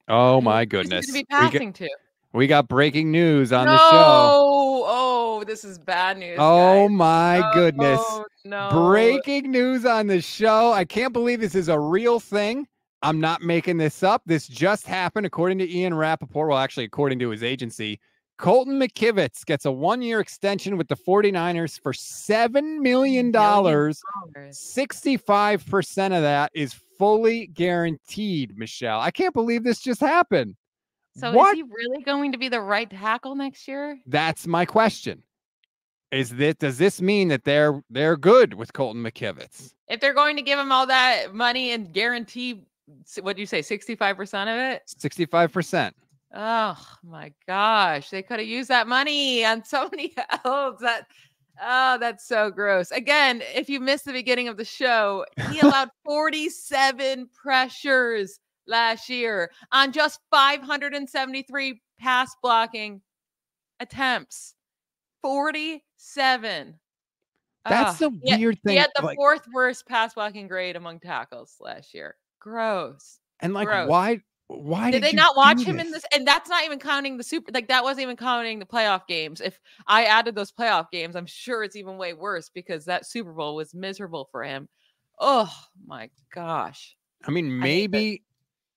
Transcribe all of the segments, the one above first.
Oh my Who's he going to goodness. be passing to? We got breaking news on No. the show. Oh, this is bad news, Oh guys. my goodness. Oh, no. Breaking news on the show. I can't believe this is a real thing. I'm not making this up. This just happened according to Ian Rappaport. Well, actually, according to his agency. Colton McKivitz gets a 1-year extension with the 49ers for $7 million. 65% of that is fully guaranteed, Michelle. I can't believe this just happened. So What? is he really going to be the right tackle next year? That's my question. Does this mean that they're good with Colton McKivitz? If they're going to give him all that money and guarantee, what do you say, 65% of it? 65%. Oh my gosh, they could have used that money on somebody else. That's so gross. Again, if you missed the beginning of the show, he allowed 47 pressures last year on just 573 pass blocking attempts. 47. That's the weird thing. He had the fourth worst pass blocking grade among tackles last year. Gross. And Gross. why did they not watch him in this? And that's not even counting that wasn't even counting the playoff games. If I added those playoff games, I'm sure it's even way worse because that Super Bowl was miserable for him. Oh my gosh. I mean, maybe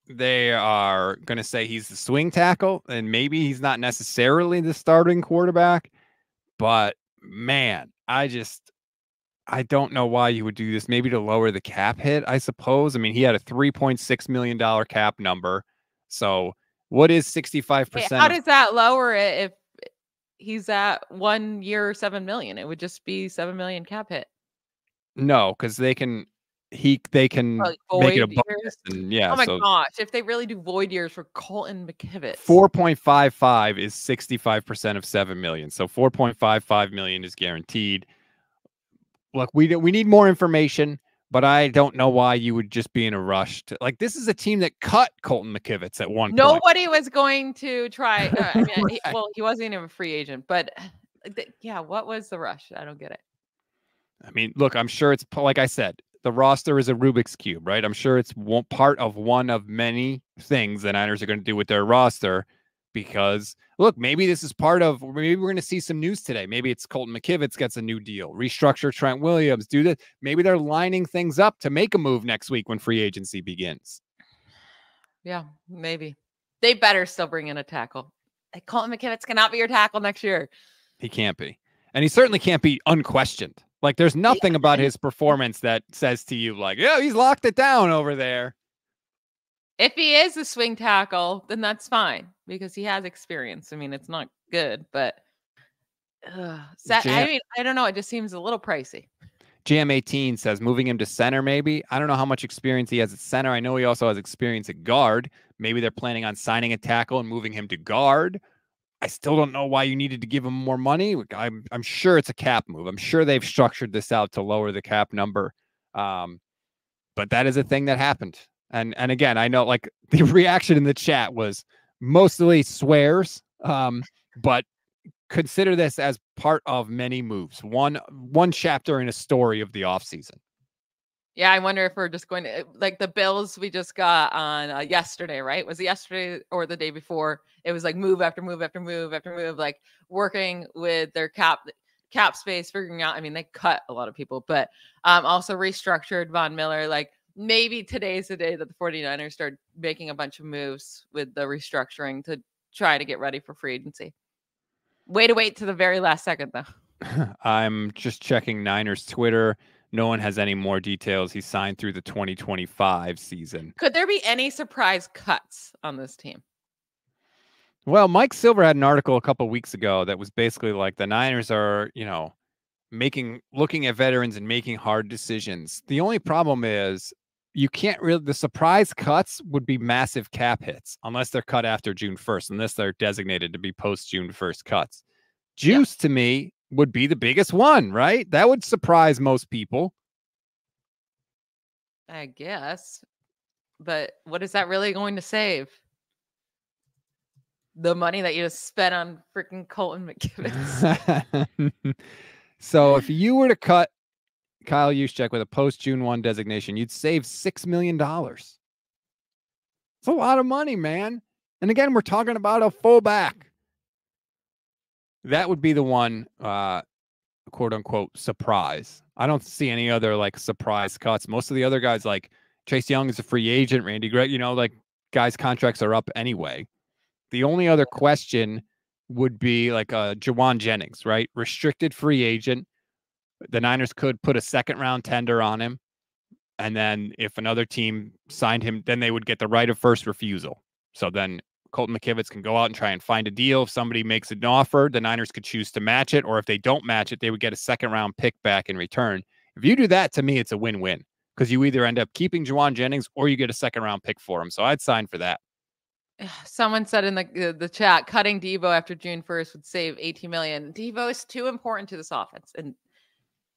they are going to say he's the swing tackle and maybe he's not necessarily the starting quarterback, but man, I don't know why you would do this. Maybe to lower the cap hit, I suppose. I mean, he had a $3.6 million cap number. So what is 65%? How does that lower it if he's at 1 year, $7 million? It would just be $7 million cap hit. No, because they can make it a bonus. And oh my gosh. If they really do void years for Colton McKivitz. 4.55 is 65% of 7 million. So 4.55 million is guaranteed. Look, we need more information, but I don't know why you would just be in a rush to this is a team that cut Colton McKivitz at one point. Nobody was going to try. He wasn't even a free agent, but what was the rush? I don't get it. I mean, look, I'm sure it's like I said, the roster is a Rubik's Cube, right? I'm sure it's part of one of many things the Niners are going to do with their roster. Because look, maybe this is maybe we're going to see some news today. Maybe it's Colton McKivitz gets a new deal, restructure Trent Williams, do this. Maybe they're lining things up to make a move next week when free agency begins. Yeah, maybe. They better still bring in a tackle. Colton McKivitz cannot be your tackle next year. He can't be. And he certainly can't be unquestioned. There's nothing about his performance that says to you he's locked it down over there. If he is a swing tackle, then that's fine because he has experience. I mean, it's not good, but I don't know. It just seems a little pricey. Jam 18 says moving him to center, maybe. I don't know how much experience he has at center. I know he also has experience at guard. Maybe they're planning on signing a tackle and moving him to guard. I still don't know why you needed to give him more money. I'm sure it's a cap move. I'm sure they've structured this out to lower the cap number. But that is a thing that happened. And again, I know the reaction in the chat was mostly swears, but consider this as part of many moves. One chapter in a story of the offseason. Yeah, I wonder if we're just going to the Bills we just got on yesterday, right? Was it yesterday or the day before? It was move after move after move after move, working with their cap space, figuring out. I mean, they cut a lot of people, but also restructured Von Miller. Maybe today's the day that the 49ers start making a bunch of moves with the restructuring to try to get ready for free agency. Way to wait to the very last second, though. I'm just checking Niners Twitter. No one has any more details. He signed through the 2025 season. Could there be any surprise cuts on this team? Well, Mike Silver had an article a couple of weeks ago that was basically the Niners are, looking at veterans and making hard decisions. The only problem is you can't really, the surprise cuts would be massive cap hits unless they're cut after June 1st, unless they're designated to be post June 1st cuts. Juice to me would be the biggest one, right? That would surprise most people. I guess. But what is that really going to save? The money that you just spent on freaking Colton McKivitz. So if you were to cut Kyle Juszczyk with a post June 1 designation, you'd save $6 million. It's a lot of money, man. And again, we're talking about a fullback. That would be the one, quote unquote, surprise. I don't see any other like surprise cuts. Most of the other guys, like Chase Young is a free agent, Randy Gregg, like guys' contracts are up anyway. The only other question would be like Jawan Jennings, right? Restricted free agent. The Niners could put a second round tender on him. And then if another team signed him, then they would get the right of first refusal. So then Colton McKivitz can go out and try and find a deal. If somebody makes an offer, the Niners could choose to match it. Or if they don't match it, they would get a second round pick back in return. If you do that, to me, it's a win-win because you either end up keeping Jawan Jennings or you get a second round pick for him. So I'd sign for that. Someone said in the chat, cutting Deebo after June 1st would save $18 million. Deebo is too important to this offense. And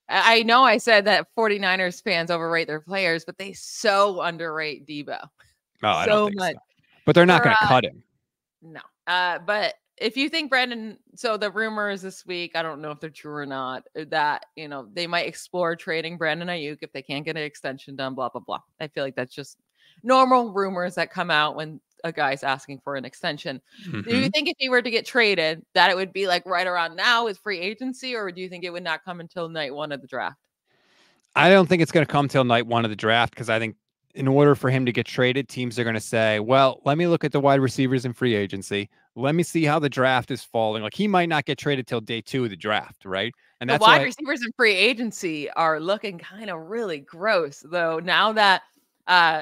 I know I said that 49ers fans overrate their players, but they so underrate Deebo. Oh, I don't think so. But they're not going to cut him. No. But if you think Brandon, so the rumors this week, I don't know if they're true or not, that, they might explore trading Brandon Ayuk if they can't get an extension done, blah, blah, blah. I feel like that's just normal rumors that come out when a guy's asking for an extension. Mm-hmm. Do you think if he were to get traded that it would be like right around now with free agency, or do you think it would not come until night one of the draft? I don't think it's going to come till night one of the draft because I think in order for him to get traded, teams are going to say, well, let me look at the wide receivers in free agency. Let me see how the draft is falling. Like he might not get traded till day 2 of the draft, right? And the wide receivers in free agency are looking kind of really gross, though. Now that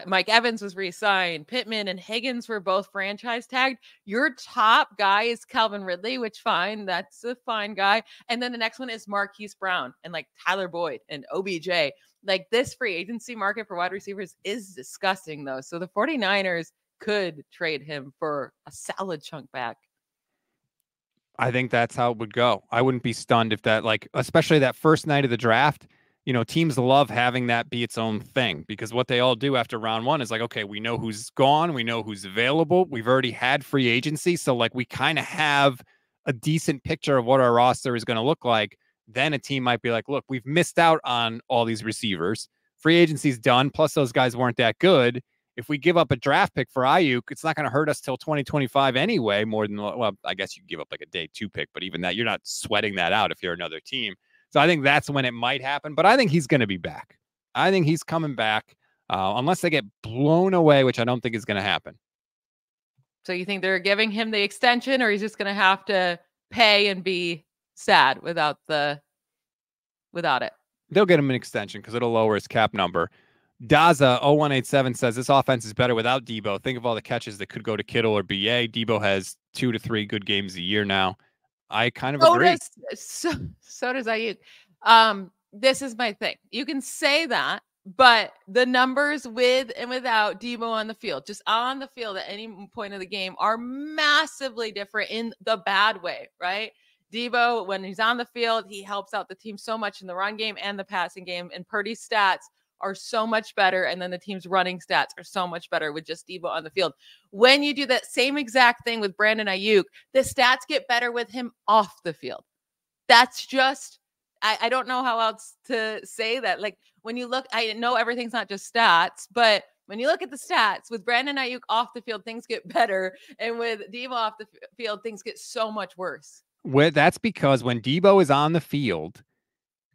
Mike Evans was re-signed, Pittman and Higgins were both franchise tagged. Your top guy is Calvin Ridley, which fine, that's a fine guy. And then the next one is Marquise Brown and like Tyler Boyd and OBJ. Like this free agency market for wide receivers is disgusting, though. So the 49ers could trade him for a solid chunk back. I think that's how it would go. I wouldn't be stunned if that, like, especially that first night of the draft, teams love having that be its own thing because what they all do after round 1 is like, okay, we know who's gone. We know who's available. We've already had free agency. So like we kind of have a decent picture of what our roster is going to look like. Then a team might be like, look, we've missed out on all these receivers. Free agency's done. Plus those guys weren't that good. If we give up a draft pick for Ayuk, it's not going to hurt us till 2025 anyway, more than, well, I guess you give up like a day 2 pick, but even that, you're not sweating that out if you're another team. So I think that's when it might happen, but I think he's going to be back. I think he's coming back unless they get blown away, which I don't think is going to happen. So you think they're giving him the extension, or he's just going to have to pay and be sad without it? They'll get him an extension because it'll lower his cap number. Daza 0187 says this offense is better without Deebo. Think of all the catches that could go to Kittle or BA. Deebo has 2 to 3 good games a year now. I kind of agree. So does Ayuk. This is my thing. You can say that, but the numbers with and without Deebo on the field, just on the field at any point of the game, are massively different in the bad way, right? Deebo, when he's on the field, he helps out the team so much in the run game and the passing game, and Purdy's stats are so much better, and then the team's running stats are so much better with just Deebo on the field. When you do that same exact thing with Brandon Ayuk, the stats get better with him off the field. That's just, I don't know how else to say that. Like when you look, I know everything's not just stats, but when you look at the stats with Brandon Ayuk off the field, things get better. And with Deebo off the field, things get so much worse. That's because when Deebo is on the field,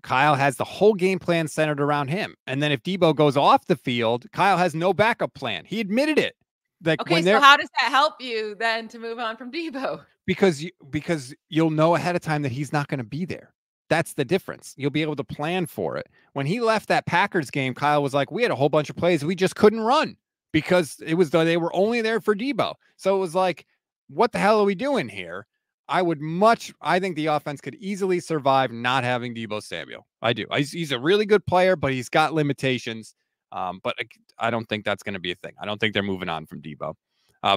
Kyle has the whole game plan centered around him. And then if Deebo goes off the field, Kyle has no backup plan. He admitted it. Like, okay, so how does that help you then to move on from Deebo? Because you'll know ahead of time that he's not going to be there. That's the difference. You'll be able to plan for it. When he left that Packers game, Kyle was like, we had a whole bunch of plays we just couldn't run because they were only there for Deebo. So it was like, what the hell are we doing here? I think the offense could easily survive not having Deebo Samuel. I do. He's a really good player, but he's got limitations. But I don't think that's going to be a thing. I don't think they're moving on from Deebo.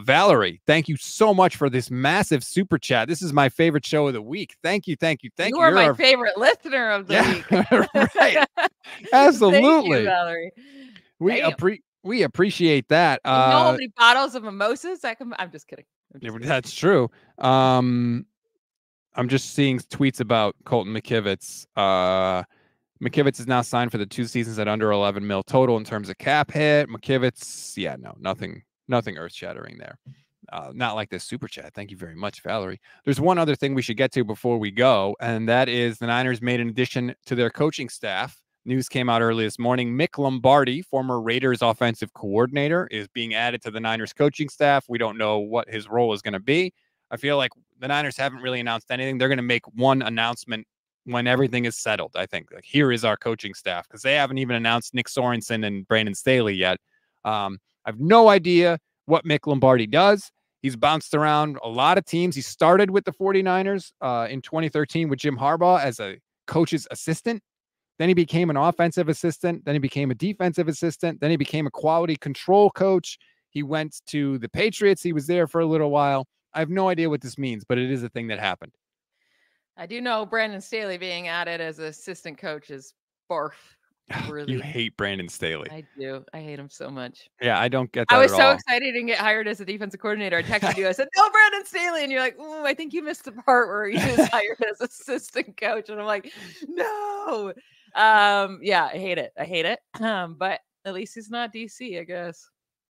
Valerie, thank you so much for this massive super chat. This is my favorite show of the week. Thank you. You are my favorite listener of the week. Right. Absolutely. Thank you, Valerie. We appreciate that. You know how many bottles of mimosas I'm just kidding. That's true. I'm just seeing tweets about Colton McKivitz. McKivitz is now signed for the 2 seasons at under 11 mil total in terms of cap hit. McKivitz, nothing Nothing earth-shattering there. Not like this super chat. Thank you very much, Valerie. There's one other thing we should get to before we go, and that is the Niners made an addition to their coaching staff. News came out early this morning. Mick Lombardi, former Raiders offensive coordinator, is being added to the Niners coaching staff. We don't know what his role is going to be. I feel like the Niners haven't really announced anything. They're going to make one announcement when everything is settled, I think. Like, here is our coaching staff, because they haven't even announced Nick Sorensen and Brandon Staley yet. I have no idea what Mick Lombardi does. He's bounced around a lot of teams. He started with the 49ers in 2013 with Jim Harbaugh as a coach's assistant. Then he became an offensive assistant. Then he became a defensive assistant. Then he became a quality control coach. He went to the Patriots. He was there for a little while. I have no idea what this means, but it is a thing that happened. I do know Brandon Staley being added as assistant coach is barf. Really. You hate Brandon Staley. I do. I hate him so much. Yeah, I don't get that. I was so excited to get hired as a defensive coordinator. I texted you. I said, "No, Brandon Staley," and you're like, "Ooh, I think you missed the part where he was hired as assistant coach." And I'm like, "No." Yeah, I hate it. But at least he's not DC, I guess.